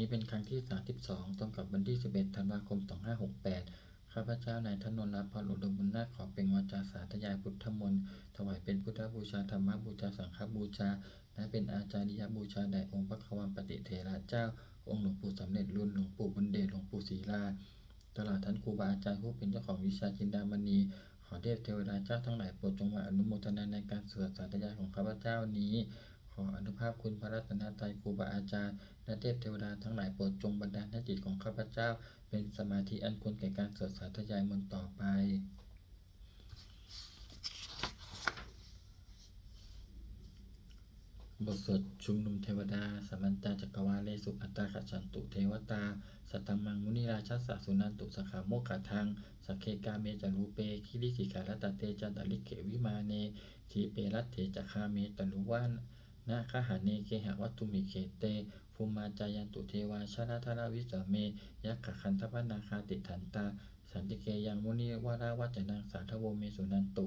นี้เป็นครั้งที่32ตรงกับวันที่11ธันวาคม2568ข้าพเจ้านายธนนท์ พรอุดมบุญนาถขอเป็นวาจาสาธยายพุทธมนต์ถวายเป็นพุทธบูชาธรรมบูชาสังฆบูชาและเป็นอาจาริยบูชาแด่องค์พระควันปฏิเถระเจ้าองค์หลวงปู่สำเร็จรุ่นหลวงปู่บุญเดชหลวงปู่ศรีลาตลอดท่านครูบาอาจารย์ผู้เป็นเจ้าของวิชาจินดามณีขอเทพเทวดาเจ้าทั้งหลายโปรดจงมาอนุโมทนาในการสวดสาธยายของข้าพเจ้านี้ขออนุภาพคุณพระรัตนตรัยครูบาอาจารย์และเทพเทวดาทั้งหลายโปรดจงบันดาลให้จิตของข้าพเจ้าเป็นสมาธิอันควรแก่การสวดสาธยายมนต์ต่อไปบทสวดชุมนุมเทวดาสัมมันตาจักรวาเลสุอัตตาขฉันตุเทวตาสัตตมังมุนิราชสสุนันตุสขาโมขทังสักเคกาเมจรูเปคิริสิการตเตจันตลิเขวิมาเนทีเปรัตเถจักขาเมตลุวานนาคหาเนเคหวัตตุมิเขเตภูมาจายันตุเทวาชนะทราวิสเมยักขคันทพนาคาติทันตาสันติเกยังมุนิวาราวัจนังสาทโวเมสุนันตุ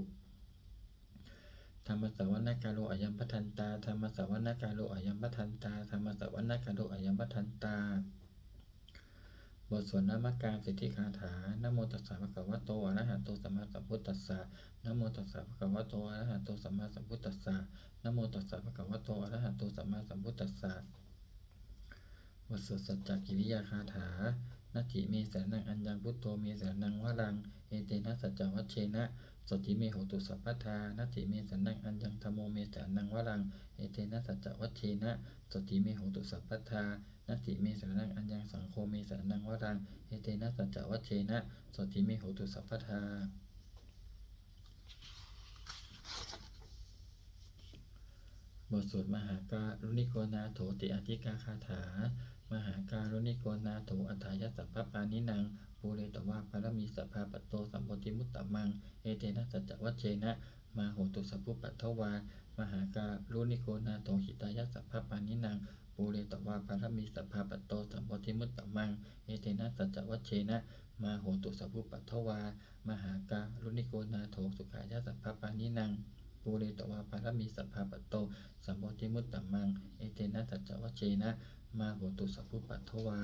ธรรมสวนาการโลอายัมปทันตาธรรมสวนาการโลอายัมปทันตาธรรมสวนาการโลอายัมปทันตาบทสวดนามการสิทธิคาถานะโมตัสสะภะคะวะโตอะระหะโตสัมมาสัมพุทธัสสะนะโมตัสสะภะคะวะโตอะระหะโตสัมมาสัมพุทธัสสะนะโมตัสสะภะคะวะโตอะระหะโตสัมมาสัมพุทธัสสะบทสวดสัจจกิริยาคาถานัตถิเมสรนังอัญญังพุทโธเมสรนังวรังเอเตนะสัจจวัชเชนะสติเมโหตุสัพพทานัตถิเมสรนังอัญญังธัมโมเมสรนังวรังเอเตนะสัจจวัชเชนะสติเมโหตุสัพพทานัตถิเมสรนังอัญญังสังโฆเมสรนังวรังเอเตนะสัจจวัชเชนะสติเมโหตุสัพพทาบทสวดมหาการุณิโกนาโถติอธิกาคาถามหาการุณิโกนาโถอัฏฐายสัพพปานินังปูเรตวาภารมีสัพพาปโตสัมโพธิมุตตมังเอเตนะสัจจวัชเชนะมาโหตุสัพพุปัทถวามหาการุณิโกนาโถหิตายสัพพปานินังปูเรตวาภารมีสัพพาปโตสัมโพธิมุตตมังเอเตนะสัจจวัชเชนะมาโหตุสัพพุปัทถวามหาการุณิโกนาโถสุขายสัพพปานินังปูเรตวาภารมีสัพพาปโตสัมโพธิมุตตมังเอเตนะสัจจวัชเชนะมาโหตุสัพพุปัทถวา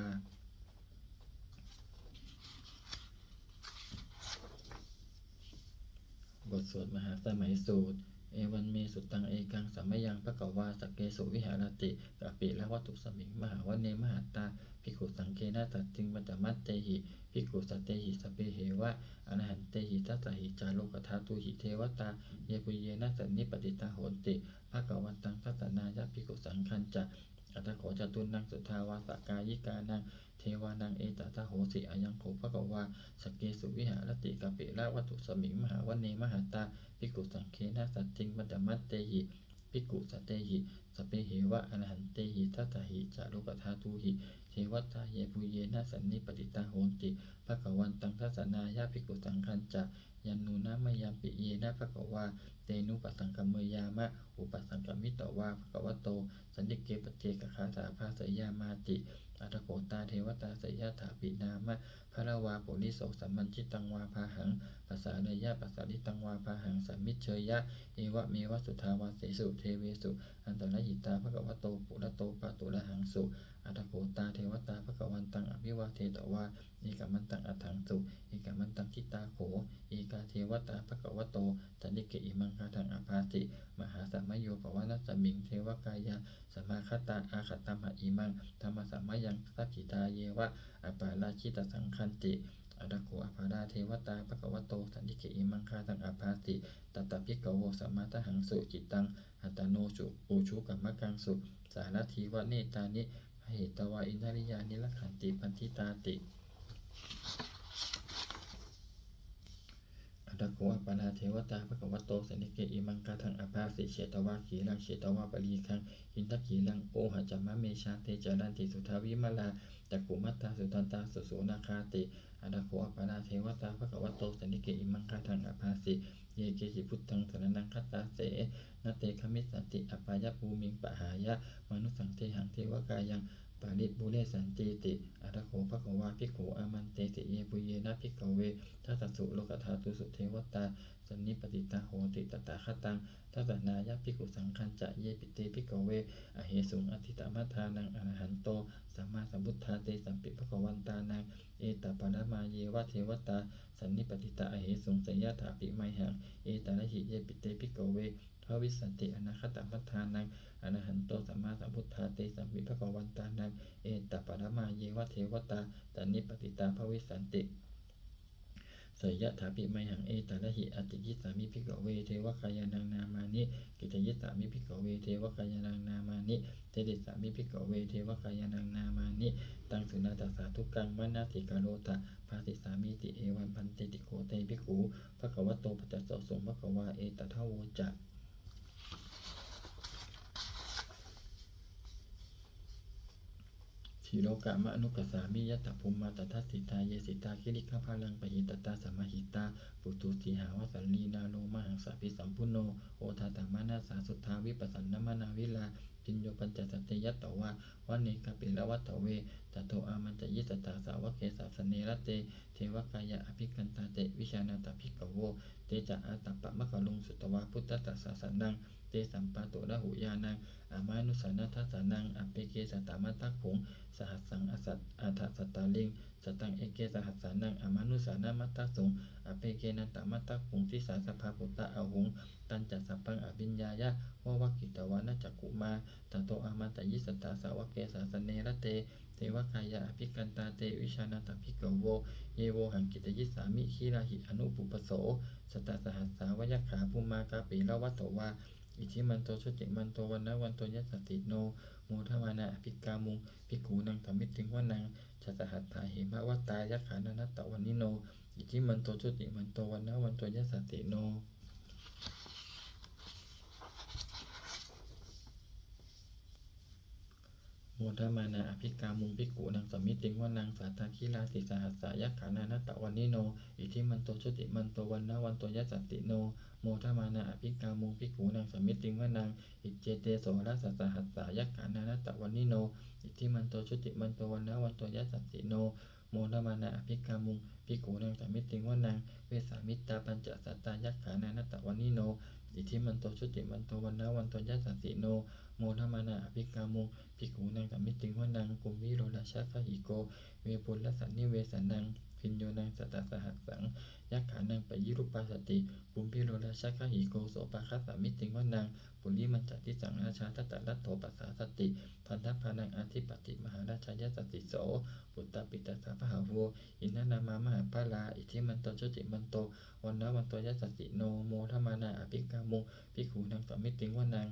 บทสวดมหาสมัยสูตรเอวันเมสุตังเอกังสัมมยังภควาสักเกสุวิหารติกะปิละวัตถุสมิงมหาวเนมหาตาภิกขุสังเกนะตัดจึงปัจจมัตเตหิภิกขุสัตเตหิสเปเหวะอรหันเตหิทัสสหิจาโลกธาตุหิเทวตาเยปุเยนะสันนิปติตาโหติภควันตังทัสสนายะภิกขุสังคัญจะอัตถโขจตุนังสุทาวาสกายิกานังเทวานังเอตตาโหสิอายังโขภควาสเกสุวิหารติกะปิละวัตถุสมิงมหาวเนมหาตาภิกขุสังเคนะสัจจิงปัจจมัตเตหิภิกขุสัตเตหิสเปเหวะอรหันเตหิทัสสหิจารุกธาตุหิเทวตาเยปุเยนะสันนิปติตาโหติภควันตังทัสสนายะภิกขุสังคัญจะยันนูนะมยามปิเยนะภควาเตนุปสังกัมเมยามะอุปสังกัมมิตวาภควโตสันติเกปเจกคาถาภาสยามาติอัตถโขตาเทวตาสยถาปินามะภรวาปุริโสสัมมันจิตังวาภาหังภาษาเนยะภาษาลิตังวาภาหังสัมมิเชยะเอวะเมวะสุทาวาเสสุเทเวสุอันตรหิตาภควโตปุระโตปะตุระหังสุอัตถโขตาเทวตาภควันตังอภิวาเทตวาเอกมันตังอัฏฐังสุเอกมันตังทิตาโขเอกาเทวตาภควโตสันนิเกอิมังคาทังอภาติมหาสัมมโยปวนาสมิงเทวกายาสมาคตาอาคตัมหะอิมังธรรมสัมมยังสัจจิตาเยวะอปาราชิตสังคันติอัตถโขอภาราเทวตาภควโตสันนิเกอิมังคาทังอภาติตตภิกขโวสัมมาทหังสุจิตังอัตตโนจุปูชุกัมมะกังสุสารทีวะเนตานิเหตวาอินทริยานิลักขันติปันทิตาติอัตถโขอปาราเทวตาภควโตสันนิเกอิมังคาทังอภาสิเฉตวาขีลังเฉตวาปรีคังอินทขีลังโอหะจัมมะเมชาเตจารันติสุทาวิมลาจักขุมัตตาสุตันตาสุโสนาคาติอัตถโขอปาราเทวตาภควโตสันนิเกอิมังคาทังอภาสิเยเกหิพุทธังสรณังคัตตาเสนเตคมิสันติอปายภูมิงปะหายะมนุสังเทหังเทวกายังป าลิบุเรสันติติอัตถโขภควาภิกขุอามันเตสิเยปุเยนะภิกขเวทัสสสุโลกธาตุสุเทวตาสันนิปติตาโหติตถาคตังทัสสนายะภิกขุสังคัญจะเยปิเตภิกขเวอเหสุงอธิตมัฏฐานังอรหันโตสัมมาสัมพุทธาเตสัมปิภควันตานังเอตปรมาเยวะเทวตาสันนิปติตาอเหสุงสยถาปิไมหังเอตระหิเยปิเตภิกขเวภวิสันติอนาคตมัฏฐานังอรหันโตสัมมาสัมพุทธาเตสัมปิภควันตานังเอตปรมาเยวะเทวตาสันนิปติตาภวิสันติสยถาปิไมหังเอตระหิอติยิสามิภิกขเวเทวคายานังนามานิกิตยิสามิภิกขเวเทวคายานังนามานิเตติสามิภิกขเวเทวคายานังนามานิตังสุนาตัสสาทุกังมนาติกาโรตะภาติสามิติเอวันพันติติโขเตภิกขุภควโตปัจจโสสงภควาเอตทะโวจะทีโลกะมะนุกสามิยะตะภูมาตทัสสิตาเยสิตาคิริขภาลังปหิตตาสมาหิตาปุตุสีหาวสัลลีนาโลมหังสาภิสัมพุโนโอทาตมานาสาสุทธาวิปัสสันนมานาวิลาปิญโยปัญจสัตติยัตตวะวันเนกปิละวัตตเวตโตอามันจะยิสตาสาวะเกสาสเนรเตเทวกายะอภิกันตาเตวิชานาตภิกขโวเตจะอาตัปปะมะขลุงสุตวาพุทธตัสสะสันนังเตสัมปะโตระหุยานังอามานุสานัทสานังอเปเกสตามัตตะขงสหัสสังอสัตอาทัสตาลิงสตังเอเกสหัสสานังอามานุสานามัตตะสงอเปเกนันตมัตตะขงทิสาสภาปุตตะอาหุงตันจัสสปังอภิญญายะววักกิตวานะจักขุมาตโตอามันตยิสตาสาวะเกสาสเนรเตเทวกายะอภิกันตาเตวิชานาตภิกขโวเยโวหังกิตยิสามิขีราหิอนุปุปโสสตสหัสสาวยขาภูมากาปิละวัตโตวาอิทิมันโตชุติมันโตวันนะวันโตยัสสติโนโมทวานะอภิกามุงภิกขุนังธรรมิติงวนังชัสหัตถาเหมะวัตตายะขานานัตตวันิโนอิทิมันโตชุติมันโตวันนะวันโตยัสสติโนโมทมานาอภิกามุงภิกขุนังสัมมิติงวนังสาธาคิลาสิสหัสสายะขานานัตตวันิโนอิทิมันโตชุติมันโตวันนะวันโตยัสสติโนโมทมานาอภิกามุงภิกขุนังสัมมิติงวนังอิเจเตโสรัสสหัสสายะขานานัตตวันิโนอิทิมันโตชุติมันโตวันนะวันโตยัสสติโนโมทมานาอภิกามุงภิกขุนังสัมมิติงวนังเวสามิตาปัญจสัตตายะขานานัตตวันิโนอิทิมันโตชุติมันโตวันนะวันโตยัสสติโนโมทมานาอภิกามุงภิกขุนังสัมมิติงวนังกุมวิโรราชาคหิโกเวปุลสันนิเวสันนังพิญโยนังสัตตสหัสสังยักขานังปยิรุปาสติกุมพิโรราชาคหิโกโสปาคัสสามิติงวนังปุริมันจัติสังราชาทัตตะรัตโถปัสสาสติพันธพานังอาทิปติมหาราชายสติโสปุตตปิตัสสะพหาโวอินนานามามหาปาลาอิทิมันโตชุติมันโตวันนะวันโตยัสสติโนโมทมานาอภิกามุงภิกขุนังสัมมิติงวนัง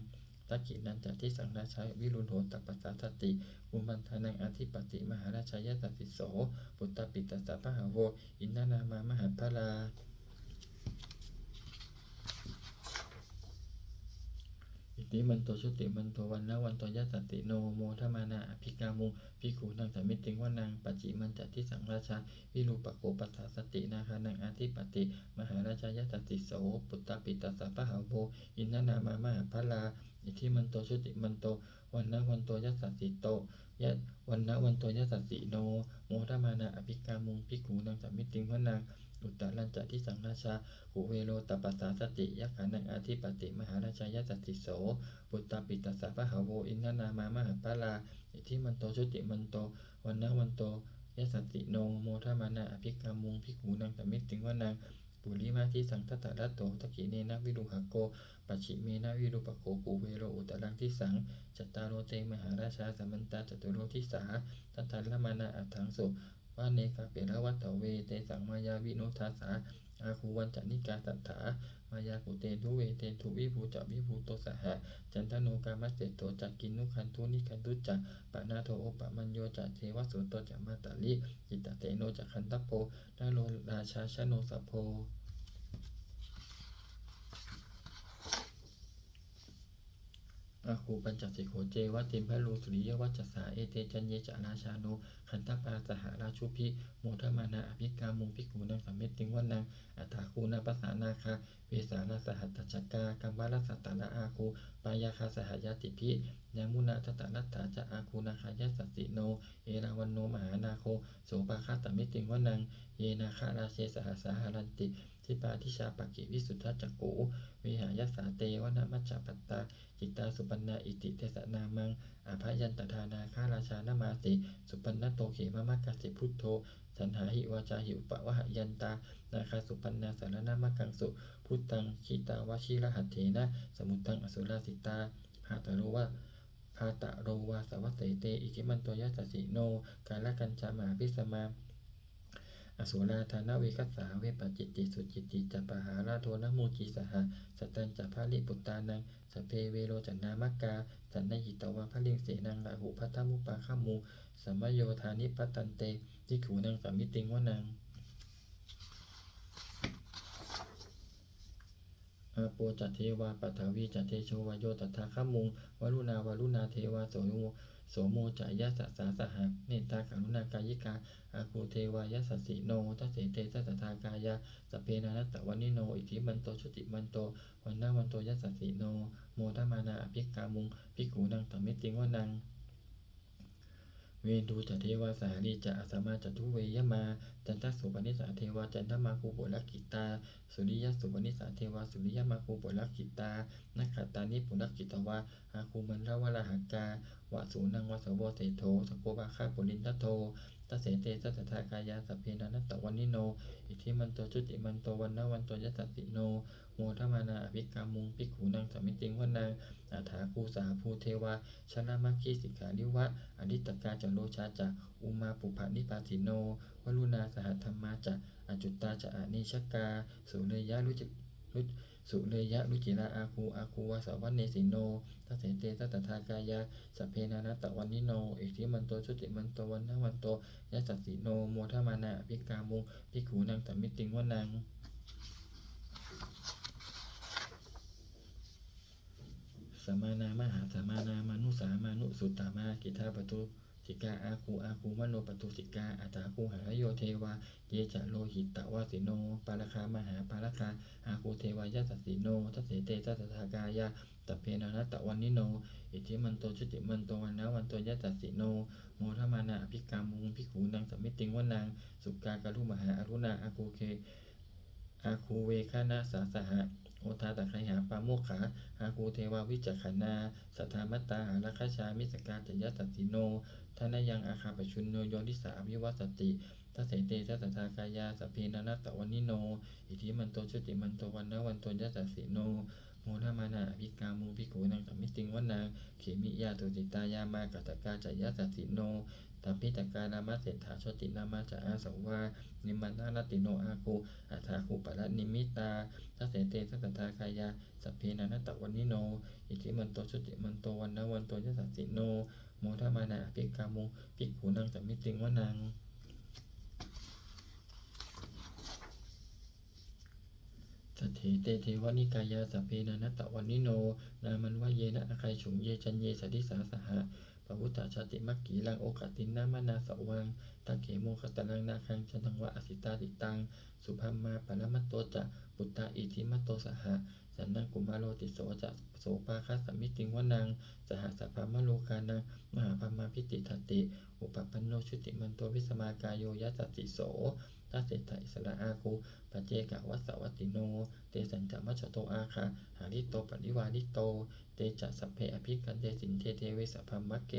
ตักขินันจัติสังราชาวิรุณโหตปัสสาสติอุมันทานังอาทิปติมหาราชายสติโสปุตตปิตัสสะพหาโวอินนานามามหาปาลาอิติมันโตชุติมันโตวันนะวันโตยัสสติโนโมทมานาอภิกามุงภิกขุนังสัมมิติงวนังปัจจิมันจัติสังราชาวิรูปโขปัสสาสตินาคานังอาทิปติมหาราชายสติโสปุตตปิตัสสะพหาโวอินนานามามหาปาลาอิทิมันโตชุติมันโตวันนะวันโตยัสสติโตยะวันนะวันโตยัสสติโนโมทมานาอภิกามุงภิกขุนังสัมมิติงวนังอุตตรัญจทิสังราชาหุเวโรตปัสสาสติยักขานังอาทิปติมหาราชายสติโสปุตตปิตัสสะพหาโวอินนานามามหาปาลาอิทิมันโตชุติมันโตวันนะวันโตยัสสติโนโมทมานาอภิกามุงภิกขุนังสัมมิติงวนังปุริมาทิสังทัตตะรัตโตตะกิเนนะวิรุหโกปัจฉิเมนะวิรูปโขกุเวโรอุตรังทิสังจัตตารโรเตมหาราชาสัมมันตาจตุโรทิสาทัตถัลมานาอัฏฐังสุวาเนกาเประวัตตเวเตสังมายาวิโนทัสสาอาคูวันจนิกาตัฏฐามายากุเตทุเวเตทุวิภูจวิภูโตสหะจันทโนกามัสเสโตจักกินนุคันทุนิคันตุจักปะนาโทโอปะมัญโยจักเทวสุโตจักมาตาลิจิตตเตโนจักขันตโพนาโลราชาชโนสัพโพอาคูปัญจสิกโขเจวะติมพะลูสุริยวัจจสาเอเตจันเยจาราชาโนข คันธปาสหราชุพิโมทมานาอภิกามุงภิกขุนังสัมมิติงวนังอัฏฐาคูนาปัสสานาคาเวสานาสหัตถจักกากัมบาลสัตตานาอาคูปายาคาสหายติพิยามุนาทัตตานัตถาจะอาคูนาคายสัสสิโนเอราวันโนมหานาโคโสปาคาสัมมิติงวนังเยนาคาราเชสหสาหารันติทิปาทิชาปกิวิสุทธจักกูวิหายสาเตวนามัจจปัตตาจิตตาสุปันนาอิติเทสนามังอาภยันตทานาคาราชานามาติสุปันนโตเขมะมะกสิพุทโธสันหาหิวาจาหิอุปะวะหยันตานาคาสุปันนาสารนามักังสุพุทธังขีตาวชิระหัตเถนะสมุตังอสุราสิตาภาตโรวะภาตโรวาสวัสเสเตอิทิมันโตยัสสสิโนกาลกัญจามหาพิสมาอสุราธานเวคัสสาเวปจิตติสุจิตติจัปปหาราโทนะโมจีสหสัตตัญจะภาลิปุตตานังสเพเวโรจันนามักกาสันนหิตวะพะลิงเสนังลาหุพัทธมุปาขมูสัมมโยธานิปัตตันเตทิขูนังสัมมิติงวนังอาโปจัตเทวาปัทวีจัตเทโชวโยตถาคมุงวรุณาวรุณาเทวาโสโมจายะสสาสหะเมตตากรุณากายิกาอาคูเทวายะสัสสิโนทัสเสเตสัสทากายะสเพนานัตตวันิโนอิทิมันโตชุติมันโตวันนาวันโตยัสสสิโนโมทมานาอภิกามุงภิกขุนังสัมมิติงวนังเวดูจะเทวาสาลีจะอสมาจตุเวยมาจันทสุปนิสาเทวาจันทมาคูปุลกิตาสุริยสุปนิสาเทวาสุริยมาคูปุลกิตานักขัตตานิปุลกิตวาอาคูมันละวะละหักกาวะสูนังวะสวเสโทสโกบาคาปุลินทโทตัสเสเตสัตถากายาสัพเพนันตวันิโนอิทิมันโตจุติมันโตวันนาวันโตยัสสสิโนโมทมานาอภิกามุงภิกขุนังสัมมิติงวนังอาถาคูสาภูเทวาชนะมัคคีสิกขาลิวะอดิตกาจโลชาจะอุมาปุภานิปาสิโนวรุณาสหัตธรรมาจะอจุตตาจะอานิชกาสุเรยะรุจิราอาคูวาสวัสเนสิโนทัสเสเตสัตถากายาสัพเพนานัตตวันิโนอิทิมันโตชุติมันโตวันนาวันโตยัสสสิโนโมทมานาอภิกามุงภิกขุนังสัมมิติงวนังสมานามหาสมานามานุสามานุสุตตามากิทาปตุสิกาอาคูมโนปตุสิกาอัตถาคูหายโยเทวาเยจะโลหิตตวาสิโนปาลคามหาปาลคาอาคูเทวายะสัสสิโนทัสเสเตสัตถากายาตัพเพนานัตตวันนิโนอิทิมันโตชุติมันโตวันนาวันโตยัสสสิโนโมทมานาอภิกามุงภิกขุนังสัมมิติงวนังสุกากาลุมหาอรุณาอาคูเวคานาสาสหะโอทาตะไคหาปาโมกขาอาคูเทวาวิจักขณาสัทธามัตตาหาราคชามิสกาจยัสสสิโนทานายังอาคาปชุนโนโยนิสาวิวัสติทัสเสเตสัตถากายาสัพเพนานัตตวันิโนอิทิมันโตชุติมันโตวันนาวันโตยัสสสิโนโมทมานาอภิกามุภิกขุนังสัมมิติงวนังเขมิยาตุติตายามากัตกาจยัสสสิโนตัพพิตกานามาเศรษฐาโชตินามาจะอาสวานิมันนาติโนอาคูอัฏฐาคูปะละนิมิตาทัสเสเตสัตถากายาสัพเพนานัตตวันิโนอิทิมันโตชุติมันโตวันนาวันโตยัสสสิโนโมทมานาอภิกามุภิกขุนังสัมมิติงวนังสัทเถเตเทวนิกายาสัพเพนานัตตวันิโนนามันวะเยนะอคัยฉุงเยจันเยสดิสาสหะปะวุตตชาติมักขีลังโอกาตินนามานาสวังตังเขโมคตลังนาคังจันทังวะอสิตาติตังสุภัมมาปะละมัตโตจะปุตตาอิทิมัตโตสหะสันนังกุมาโรติโสจะโสปาคัสสมิติงวนังสหสัพพมโลกานังมหาภัมมาพิติทัตติอุปปันโนชุติมันโตวิสมากายโยยัสสติโสทัสเสถะอิสระอาคูปัจเจกะวัสสวัตติโนเตสัญจมัชโตอาคาหาริโตปริวาริโตเตจะสัพเพอภิกันเตสินเทเทเวสพัมมะเก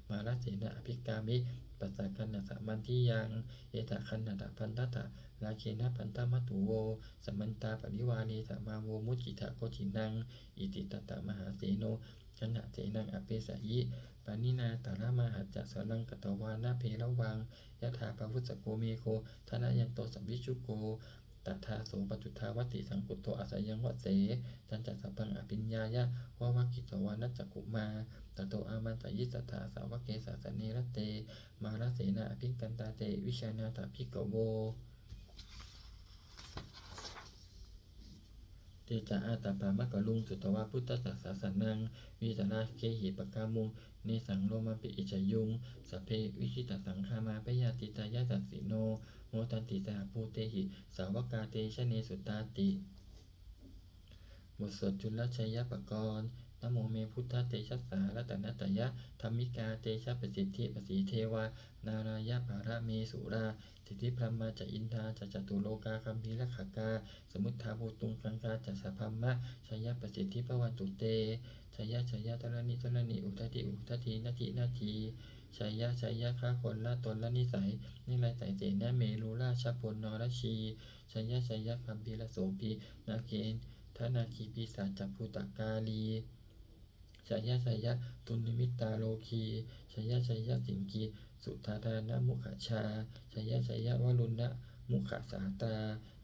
มาลเสนะอภิกามิปัสสะคันนะสะมันทิยังเอตะคันนะตะพันทัตถะลาเคนะพันตมัตถุโวสมันตาปริวารีสะมาโวมุจจิทะโคจินังอิติตตะมหาเสโนชนะเสนังอเปสยิปานินาตาลามหัจจะสลังกตวานาเพระวังยะถาปวุสโกเมโคธนายันโตสัมวิชุโกตัทธาโสปจุทาวัติสังกุตโตอาศัยังวัเสสันจัสสะพังอภิญญายะวะวะกิตวานัจจกุมาตโตอามันตยิสัทธาสาวเกสาสเนรเตมาลเสนาอภิกันตาเตวิชานาถาภิกขโวเต จาอาตาปามะกะลุงสุตวาพุทธศาสนังวิจาราเคหิปกามุงเนสังโลมาปิอิจยุงสัพเพวิชิตสังฆามาปยาติตายาตัสสิโนโมตันติสหภูเตหิสาวกาเตชะเนสุตาติบทสวดจุลชัยยปกรณ์นะโมเมพุทธเตชะสารัตนัตยะธรรมิกาเตชะปสิทธิปสีเทวานารายะภาระเมสุราสิทธิพรหมาจะอินทาจะจตุโลกาคัมภีรขากาสมุทธาภูตุงกังกาจะสัพพมะชัยยะปสิทธิภวันตุเตชัยยะชัยยะตระนิอุทธินาทีชัยยะข้าคนละตนละนิสัยนิไรใส่เจนะเมรุราชพลนรชีชัยยะคัมภีรโสภีนาเกณทนาคีปีศาจจักภูตกาลีชัยยะตุนิมิตตาโลคีชัยยะสิงกีสุธาทานะมุขชาชัยยะวรุณะมุขสาตา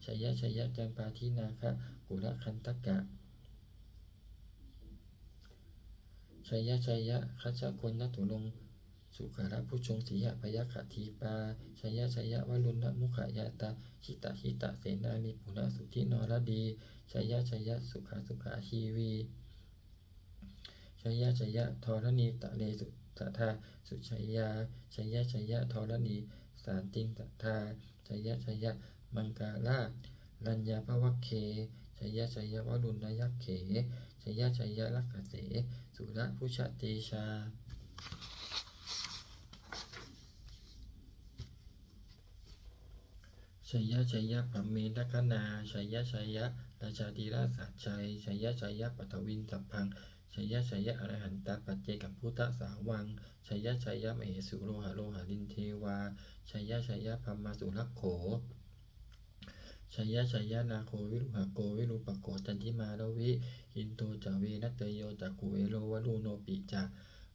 ชัยยะจัมปาทินาคะกุลคันตกะชัยยะคัจฉคนนัตุลงสุขาระผู้ชงสียะพยคทีปาชัยยะวรุณะมุขยาตาหิตะเสนานิปุณสุทินรดีชัยยะสุขาชีวีชัยยะธรณีตะเลสุตถาสุชัยยะธรณีสานติงตถาชัยยะมังกาลารัญญาภวเคชัยยะวรุณยักเขชัยยะลักขเสสุรพุชเตชาชัยยะปัมเมทคนาชัยยะราชาธิราชสัจชัยชัยยะปัทวินสัพพังชัยยะอรหันตปัจเจกพุทธสาวังชัยยะมเหสุโลหะลินเทวาชัยยะพัมมาสุรักโขชัยยะนาโควิรุหะโกวิรุปโกจันทิมาลวิหินโตจเวนัตเตโยจักขุเอโลวะลูโนปิจะ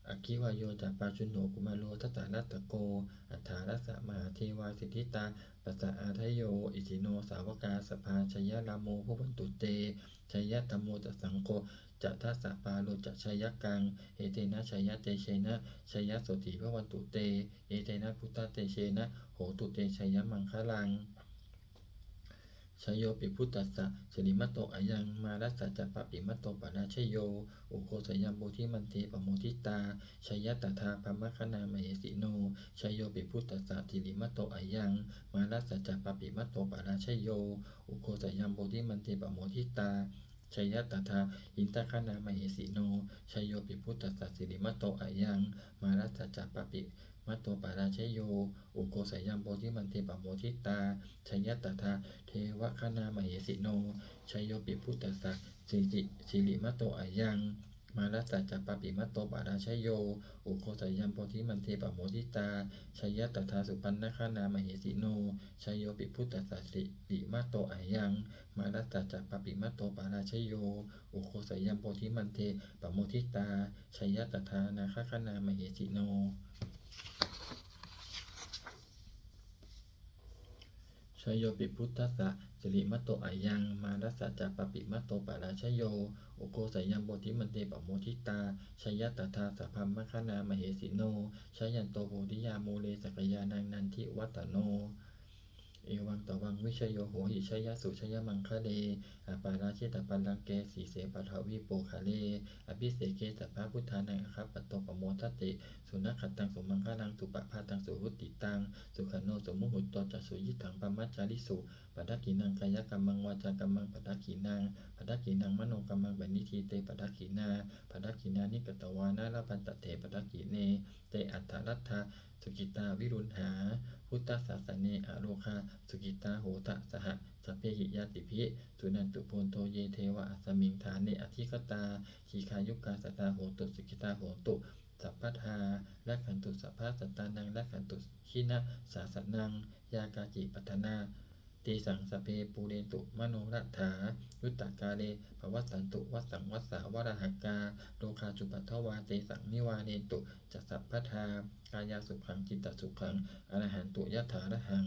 อคิวายโยจัปาชุนโหกุมาโลทัตตานัตตโกอัฏฐารัสสะมหาเทวาสิทธิตาปัสสะอาทโยอิสิโนสาวกาสภาชัยยะรามโมภวันตุเตชัยยะธัมโมจัสสังโฆจะทัสสะปาโลจะชัยยะกังเอเตนะชัยยะเตเชนะชัยยะโสติภวันตุเตเอเตนะพุทธเตเชนะโหตุเตชัยยะมังคลังชโยปิพุทธัสสะสิริมัตโตอายังมารัสสะจัปปะปิมัตโตปะราชโยอุโคสยัมโบธิมันเตปะโมทิตาชัยยะตถาภมคณามเหสิโนชโยปิพุทธัสสะสิริมัตโตอายังมารัสสะจัปปะปิมัตโตปะราชโยอุโคสยัมโบธิมันเตปะโมทิตาชัยยะตถาหินตคณามเหสิโนชโยปิพุทธัสสะสิริมัตโตอายังมารัสสะจัปปะปิมัตโตปาราชโยอุโกสยัมโพธิมันเตปะโมทิตาชัยยะตถาเทวคณามเหสิโนชัยโยปิพุทธัสสะสิริมัตโตอายังมารัสสะจัปปะปิมัตโตปาราชโยอุโกสยัมโพธิมันเตปะโมทิตาชัยยะตถาสุปันนคณามเหสิโนชัยโยปิพุทธัสสะสิริมัตโตอายังมารัสสะจัปปะปิมัตโตปาราชโยอุโกสยัมโพธิมันเตปะโมทิตาชัยยะตถานาคคณามเหสิโนชโยปิพุทธัสสะสิริมัตโตอายังมารัสสะจัปปะปิมัตโตปะราชโยอุโกสยัมโพธิมันเตปะโมทิตาชัยยะตถาสัพพัมมคณามเหสิโนชัยยันโตโพธิยามูเลสักยานังนันทิวัตโนเอวังตวังวิชโยโหหิชยสุชยมังคะเลอปาราชิตปัลลังเกสีเสปัทวิโปคะเลอภิเสเกสัพพะพุทธานังอคัปปโตปโมทัตติสุนัขขัตตังสุมังคะลังสุปะพาตังสุหุติตังสุขโนสมุหุตโตจัสุยิถังปมัจจาริสุปัฏฐกินังกายกัมมังวาจากัมมังปัฏฐกินังมโนกัมมังปณิทีเตปัฏฐกินานิกตวานาลพันตเถปัฏฐกิเนเตอัฏฐรัตถาสุกิตาวิรุณหาพุทธศาสเนอโรคาสุกิตาโหตะสหสัพเพหิยาติภิสุนันตุโพนโทเยเทวะอัสมิงฐานเนอธิคตาขีคายุกาสตาโหตุสุกิตาโหตุสัพพทาและขันตุสัพพะสัตตานังและขันตุขีนะสาสนังยากาจิปัฏนาตีสังสเพปูเรตุมโนรัฐายุตตากาเลภวัสสันตุวัสสังวัสสาวรหักกาโลคาจุปัทวาเตสังนิวาเนตุจัสสัพพทากายาสุขังจิตตสุขังอรหันตุยถาระหัง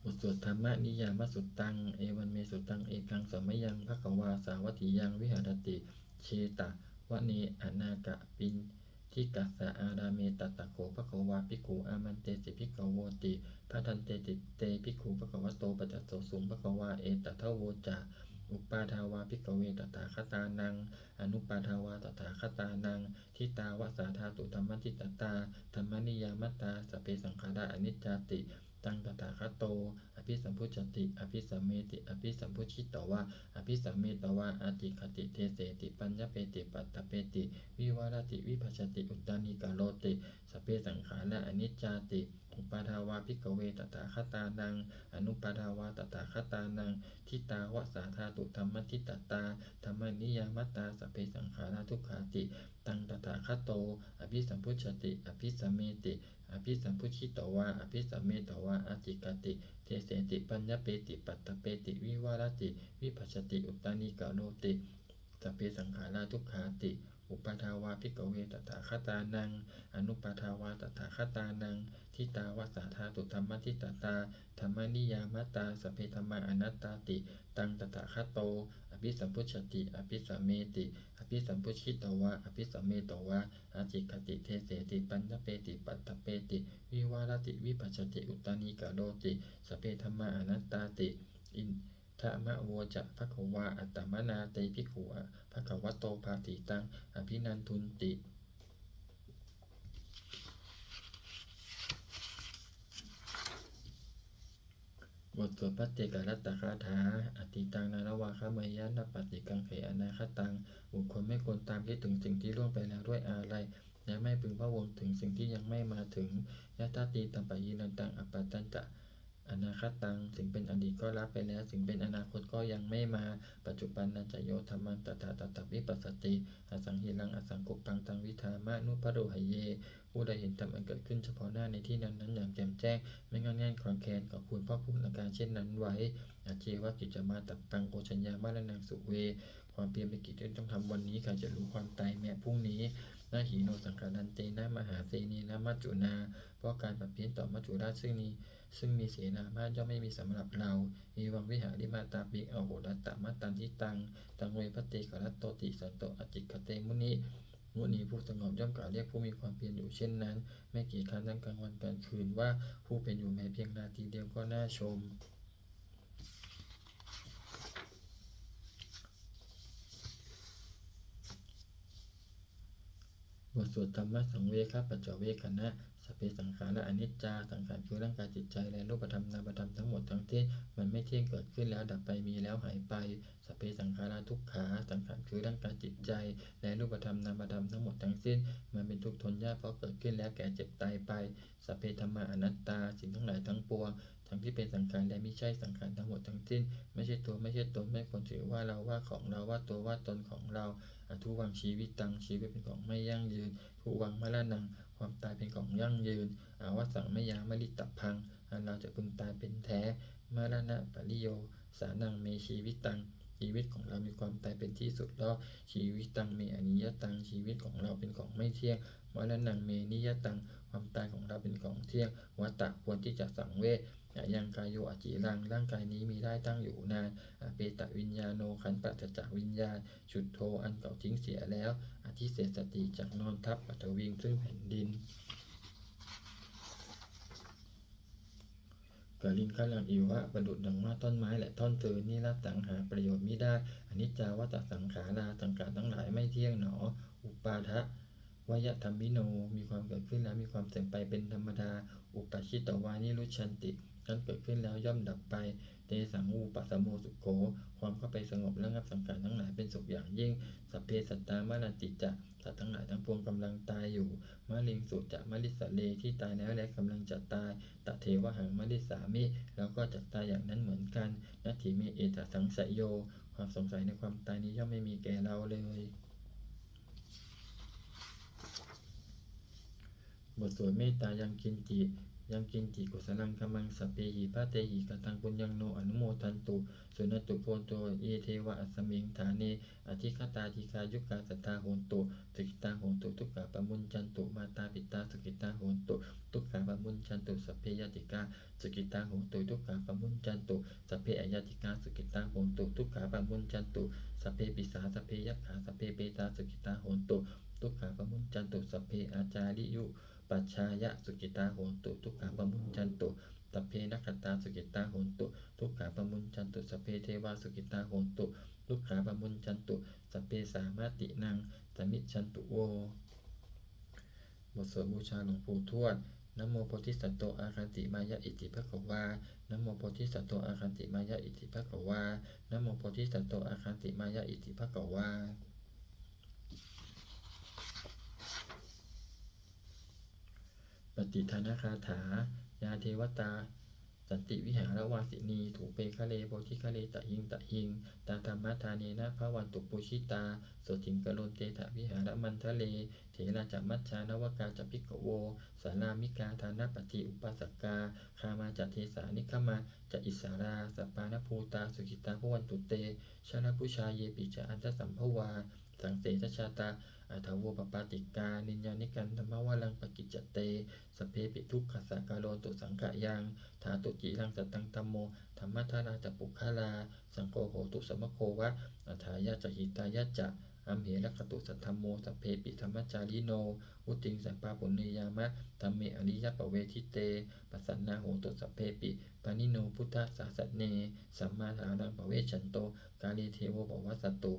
บทสวดธรรมนิยามสุตตังเอวันเมสุตตังเอกังสัมมยังภควาสาวัติยังวิหารติเชตะวะเนอนากะปินทิกัสสะอาราเมตตะโขภควาภิกขุอามันเตสิภิกขโวติพัฒ นเตติเตภิกขุภควโตปัจจโสสุภควาเอตทะโวจาอุปาทาวาภิกขเวตถาคตานังอนุปาทาวาตถาคตานังทิตาวสาธาตุธรรมทิตตาธรรมนิยามตตาสพเพสังขาราอนิจจติตังตถาคโตอภิสัมพุชติอภิสัมเมติอภิสัมพุชิตวะอภิสัมเมตวะอาติคติเทเสติปัญญเปติปัตตเปติวิวารติวิภัชชติอุตตานิกาโรติสพเพสังขาราอนิจจติอุปาทาวาภิกขเวตถาคตานังอนุปาทาวาตถาคตานังทิตาวสาธาตุธรรมทิตตาธรรมนิยามตตาสพเพสังขาราทุกขาติตังตถาคโตอภิสัมพุชติอภิสัมเมติอภิสัมพุชิตวะอภิสัมเมตวะอติกติเทเสติปัญญเปติปัตตเปติวิวารติวิภัชชติอุตตานิกาโรติสัพเพสังขาราทุกขาติอุปาทาวาภิกขเวตถาคตานังอนุปาทาวาตถาคตานังทิตาวสาธาตุธรรมทิตตาธรรมนิยามตตาสัพเพธัมมาอนัตตาติตังตถาคโตอภิสัมพุชติอภิสัมเมติอภิสัมพุชิตวะอภิสัมเมตวะอาจิกติเทเสติปัญญเปติปัตตเปติวิวารติวิภัชชติอุตตานิกาโรติสัพเพธัมมาอนัตตาติอินทะมะโวจะภควาอัตตมนาเตภิกขุภควโตภาติตังอภินันทุนติบทสวดพัตเตกรัตตคาถาอติตังนารวาคะเมยะนปฏิกังเขอนาคตังบุคคลไม่ควรตามคิดถึงสิ่งที่ล่วงไปแล้วด้วยอะไรและไม่พึงพะวงถึงสิ่งที่ยังไม่มาถึงยะตาตีตัมปะยีนันตังอปปตัญจะอนาคตังสิ่งเป็นอดีตก็รับไปแล้วสิ่งเป็นอนาคตก็ยังไม่มาปัจจุบันนันจะโยธรรมังตถาตถวิปัสสติอสังหิรังอสังกุปปังตังวิธามะนุปโรหเยผู้ใดเห็นธรรมอันเกิดขึ้นเฉพาะหน้าในที่นั้นอย่างแจ่มแจ้งไม่งอนแง่นคลอนแคลนขอบคุณพ่อพูดอาการเช่นนั้นไว้อาชีวะกิจจมาตับปังโกชัญญามาลนังสุเวความเพียรเป็นกิจที่ต้องทำวันนี้ใครจะรู้ความตายแม้พรุ่งนี้นาหีโนสังขารนันเตนะมหาเสนีนะมัจจุนาเพราะการปรับเปลี่ยนต่อมัจจุราชซึ่งมีเสนามาย่อมไม่มีสำหรับเราเอวังวิหาริมาตาปิอโหรัตตมัตตันทิตังเวพเตกรัตโตติสันโตอจิกเตมุนีผู้สงบย่อมกล่าวเรียกผู้มีความเพียรอยู่เช่นนั้นไม่กี่ครั้งทั้งกลางวันกลางคืนว่าผู้เป็นอยู่แม้เพียงนาทีเดียวก็น่าชมบทสวดธรรมะสังเวคะปัจจเวคนะสัพเพสังขารอนิจจาสังขารคือร่างกายจิตใจและรูปธรรมนามธรรมทั้งหมดทั้งที่มันไม่เที่ยงเกิดขึ้นแล้วดับไปมีแล้วหายไปสัพเพสังขาราทุกขาสังขารคือร่างกายจิตใจและรูปธรรมนามธรรมทั้งหมดทั้งสิ้นมันเป็นทุกข์ทนยากเพราะเกิดขึ้นแล้วแก่เจ็บตายไปสัพเพธัมมาอนัตตาสิ่งทั้งหลายทั้งปวงทั้งที่เป็นสังขารและไม่ใช่สังขารทั้งหมดทั้งสิ้นไม่ใช่ตัวไม่ใช่ตนไม่ควรถือว่าเราว่าของเราว่าตัวว่าตนของเราอทุวังชีวิตตังชีวิตเป็นของไม่ยั่งยืนทุวังมรณังความตายเป็นของยั่งยืนอาวสังมยามลิตพังอันเราจะพึงตายเป็นแท้มรณะปริโยสานังเมชีวิตตังชีวิตของเรามีความตายเป็นที่สุดแล้วชีวิตตังเมอนิยตังชีวิตของเราเป็นของไม่เที่ยงมรณังเมนิยตังความตายของเราเป็นของเที่ยงวัตตะควรที่จะสังเวชยังกายโยอจิรังร่างกายนี้มีได้ตั้งอยู่นานเปตวิญญาโนขันธ์ปราศจากวิญญาณฉุดโทอันเก่าทิ้งเสียแล้วอธิเศษสติจากนอนทับปัทวิงซึ่งแผ่นดินกลินขลังอิวะประดุจดังว่าต้นไม้และท่อนเตือนี่ละสังหาประโยชน์มิได้อนิจจาวัตสังขาราสังขารทั้งหลายไม่เที่ยงหนออุปาทะวยธรรมิโนมีความเกิดขึ้นแล้วมีความเสื่อมไปเป็นธรรมดาอุปชิตวานิรุชันติการเกิดขึ้นแล้วย่อมดับไปเตสังอูปัสสโมสุโขความเข้าไปสงบระงับสังขารทั้งหลายเป็นสุขอย่างยิ่งสัพเพสัตตามนันติจะสัตว์ทั้งหลายทั้งปวงกำลังตายอยู่มะลิงสุจะมะลิสเลที่ตายแล้วและกำลังจะตายตเทวหังมะลิสามิแล้วก็จะตายอย่างนั้นเหมือนกันนัตถิเมเอตสังสยโยความสงสัยในความตายนี้ย่อมไม่มีแก่เราเลยบทสวดเมตตายังกินจิกุสลังกัมมังสัพเพหิพระเตหิกตังปุญญังโนอนุโมทันตุสุนตุโพนโตเอเทวะอัสมิงฐาเนอธิคตาธิกายุกาสัทธาโหนตุสุกิตาโหนตุทุกขะปะมุญจันตุมาตาปิตาสุกิตาโหนตุทุกขะปะมุญจันตุสัพเพยติกาสุกิตาโหนตุทุกขะปะมุญจันตุสัพเพอยติกาสุกิตาโหนตุทุกขะปะมุญจันตุสัพเพปิสาสัพเพยัคขาสัพเพเปตาสุกิตาโหนตุทุกขะปะมุญจันตุสัพเพอาจาริยุ ปัจฉายะสุกิตาโหนตุทุกขาปมุญจันตุสัพเพนัคขตาสุกิตาโหนตุทุกขาปมุญจันตุสัพเพเทวาสุกิตาโหนตุทุกขาปมุญจันตุสัพเพสามาตินังสมิจฉันตุโวบทสวดบูชาหลวงปู่ทวดนะโมโพธิสัตว์โตอาคันติมายะอิติภควานะโมโพธิสัตว์โตอาคันติมายะอิติภควานะโมโพธิสัตว์โตอาคันติมายะอิติภควาปฏิทานคาถายาเทวตาสันติวิหารวาสินีถูเปคะเลโพธิคะเลตะหิงตะหิงตาธรรมทาเนนะภวันตุปุชิตาโสติงกโลนเตถะวิหารมันทะเลเถระจัมัชฌานวกาจภิกขโวสารามิกาทานปฏิอุปสักกาคามาจัตเทสานิคมาจะอิสาราสัปปานภูตาสุขิตาภวันตุเตชลพุชาเยปิจอันตสัมภวาสังเสชชาตาอัทาวปปาติกานิญญานิกันธรรมวาลังปกิจจเตสเพปิทุกขสักกาโลตุสังขยังธาตุจิรังสตังตัมโมธรรมทาราจปุคาลาสังโฆโหตุสมโควะอัฏฐายะจหิตายะจะอัมเหระคตุสัทธัมโมสัพเพปิธรรมจาริโนอุติงสัมปาปุเนยามะธัมเมอริยปเวทิเตปัสสันนาโหตุสัพเพปิปานิโนพุทธสาสเนสัมมาทานังปเวชันโตกาลีเทโวปวัสสตุ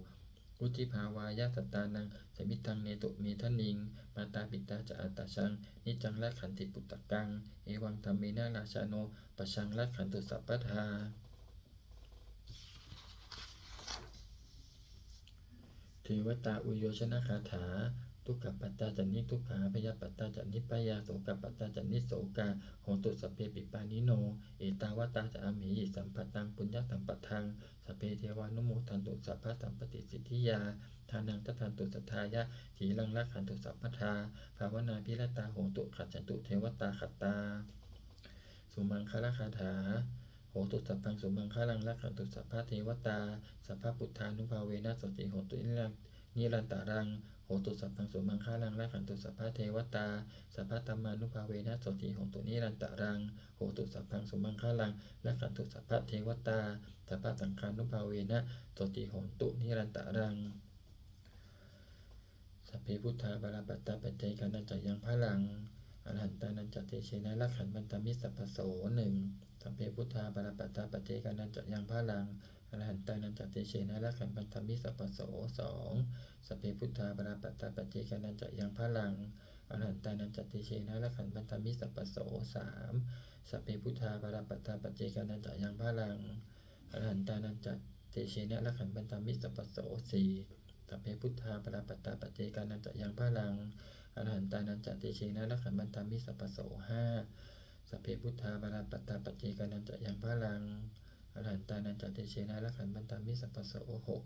อุทิภาวายะสตานังสมิทังเนตุเมทนิงมาตาปิตาจะอัตตชังนิจังละขันติปุตตะกังเอวังธรรมเมนะราชาโนปชังละขันตุสัพพทาเทวตาอุโยชนะคาถาทุกขปัตตาจันนิทุกขาพยาปัตตาจันนิปยาโสกปัตตาจันนิโสกาโหตุสัพเพปิปานิโนเอตาวตาจะอามิสัมปตังปุญญสัมปทังสัพเพเทวานุโมทันตุสัพพะสัมปติสิทธิยาทานังทัทันตุสัทธายะถีลังละขันตุสัพพทาภาวนาพิรตาโหตุขัจจตุเทวตาขัตตาสุมังคละคาถาโหตุสัพพังสุมังคลังละขันตุสัพพะเทวตาสัพพะพุทธานุภาเวนะสติโหตุนิรันตารังโหตุสัพพังสุมังคลังละขันตุสัพพะเทวตาสัพพะธัมมานุภาเวนะสติโหตุนิรันตารังโหตุสัพพังสุมังคลังละขันตุสัพพะเทวตาสัพพะสังฆานุภาเวนะสติโหตุนิรันตารังสัพเพพุทธาบาลปัตตาปัจเจกานันจยังพลังอรหันตานันจเตเชนะละขันบันตามิสัพพโสหนึ่งสัพเพพุทธาบาลปัตตาปัจเจกานันจยังพลังอรหันตานันจเตเชนะละขันบันตามิสัพพโสสองสัพเพพุทธาบาลปัตตาปัจเจกานันจยังพลังอรหันตานันจเตเชนะละขันบันตามิสัพพโสสามสัพเพพุทธาบาลปัตตาปัจเจกานันจยังพลังอรหันตานันจเตเชนะละขันบันตามิสัพพโสสี่สัพเพพุทธาปราปัตตาปัจเจกานันจะยังพลังอรหันตานันจะเตเชนะละขันบันตามิสัพพโสห้าสัพเพพุทธาปราปัตตาปัจเจกานันจะยังพลังอรหันตานันจะเตเชนะละขันบันตามิสัพพโสหก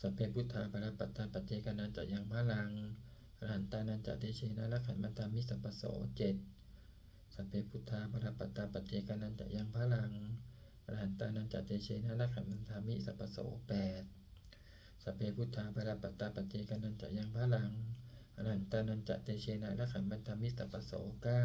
สัพเพพุทธาปราปัตตาปัจเจกานันจะยังพลังอรหันตานันจะเตเชนะละขันบันตามิสัพพโสเจ็ดสัพเพพุทธาปราปัตตาปัจเจกานันจะยังพลังอรหันตานันจะเตเชนะละขันบันตามิสัพพโสแปดสัพเพพุทธาปราปัตตาปัจเจกานันจะยังพลังอรหันตานันจะเตเชนะละขันบันตามิสัพพโสเก้า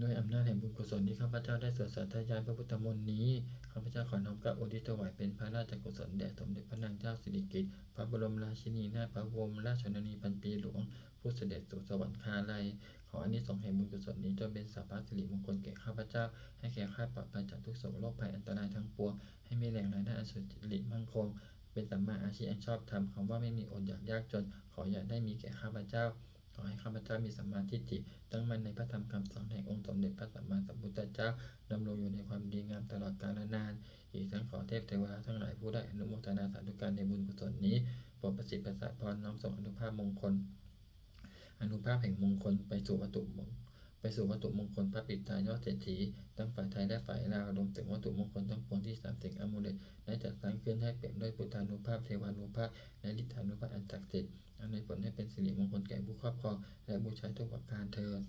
ด้วยอำนาจแห่งบุญกุศลที่ข้าพเจ้าได้สวดสาธยายพระพุทธมนต์นี้ข้าพเจ้าขอน้อมกราบอุทิศถวายเป็นพระราชกุศลแด่สมเด็จพระนางเจ้าสิริกิติ์พระบรมราชินีนาถพระบรมราชชนนีพันปีหลวงผู้เสด็จสู่สวรรคาลัยขออานิสงส์แห่งบุญกุศลนี้จงเป็นสัพพะสิริมงคลแก่ข้าพเจ้าให้แก่ข้าปลอดภัยจากทุกโศกโรคภัยอันตรายทั้งปวงให้มีแหล่งรายได้อันสุจริตมั่นคงเป็นสัมมาอาชีพอันชอบธรรมคำว่าไม่มีอดอยากยากจนขออย่าได้มีแก่ข้าพเจ้าขอให้ข้าพเจ้ามีสัมมาทิฏฐิตั้งมั่นในพระธรรมคำสอนแห่งองค์สมเด็จพระสัมมาสัมพุทธเจ้าดำรงอยู่ในความดีงามตลอดกาลนานอีกทั้งขอเทพเทวดาทั้งหลายผู้ได้อนุโมทนาสาธุการในบุญกุศลนี้โปรดประสิทธิ์ประสาทพรน้อมส่งอนุภาพมงคลอนุภาพแห่งมงคลไปสู่วัตถุมงคลพระปิตายอดเศรษฐีทั้งฝ่ายไทยและฝ่ายลาวรวมถึงวัตถุมงคลทั้งปวงที่30 สิ่งอมูลเลตได้จัดสร้างขึ้นให้เปี่ยมด้วยพุทธานุภาพเทวานุภาพและฤทธานุภาพอันศักดิ์สิทธิ์อำนวยผลให้เป็นสิริมงคลแก่ผู้ครอบครองและบูชาทุกประการเทอญ